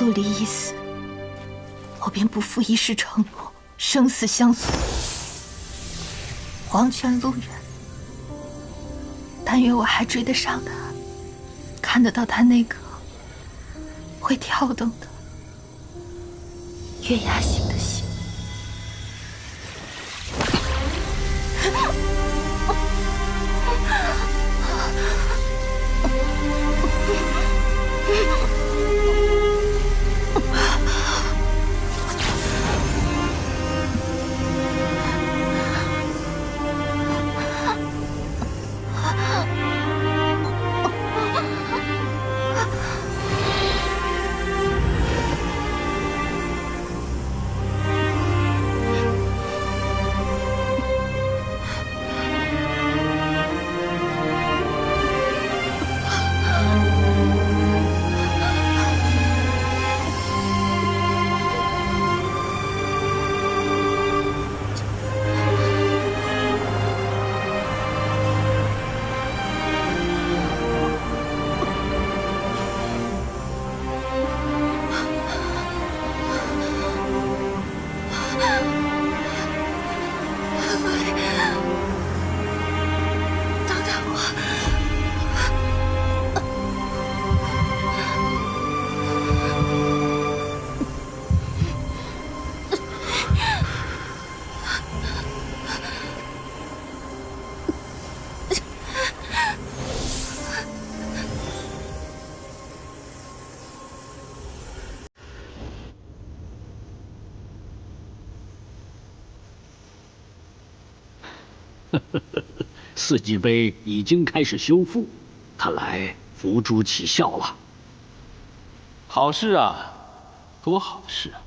陆离一死，我便不负一世承诺，生死相随。黄泉路人，但愿我还追得上他，看得到他那颗会跳动的月牙形的心。四季碑已经开始修复，看来伏诛起效了。好事啊，多好事啊！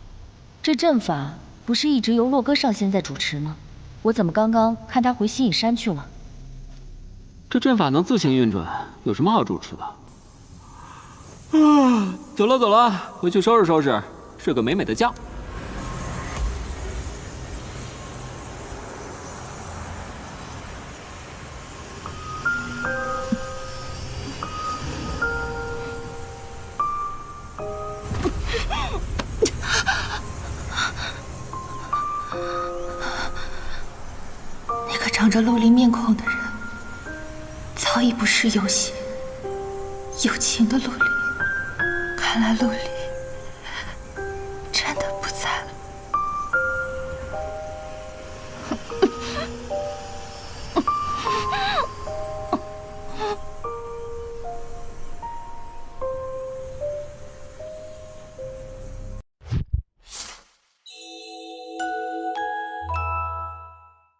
这阵法不是一直由洛哥上仙在主持吗？我怎么刚刚看他回西隐山去了？这阵法能自行运转，有什么好主持的？啊，走了走了，回去收拾收拾，睡个美美的觉。那个长着陆离面孔的人，早已不是有心有情的陆离。看来陆离